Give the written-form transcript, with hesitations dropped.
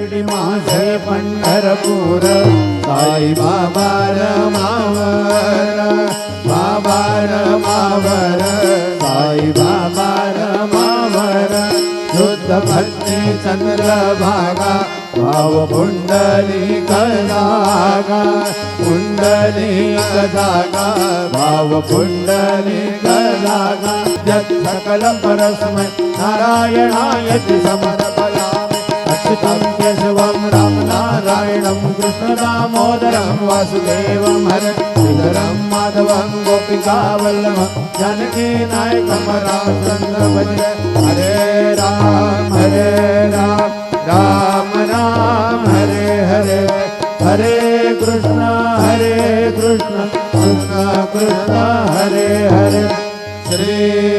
शिर्डी माझे पंढरपूर साई बाबा रमावर बाबा रमावर साई बाबा रमावर शुद्ध भक्ती चंद्रभागा भाव पुंडलिक जागा पुंडलिक जागा भाव पुंडलिक जागा यत् सकल परस्मै नारायणायति समर्पयामि अच्युतं केशवं राम नारायणं कृष्ण दामोदरं वासुदेवं हरे श्रीधरं माधवं गोपिकावल्लभं जानकी नायकं रामचन्द्र भजे हरे राम राम राम हरे हरे हरे कृष्ण कृष्ण कृष्ण हरे हरे श्री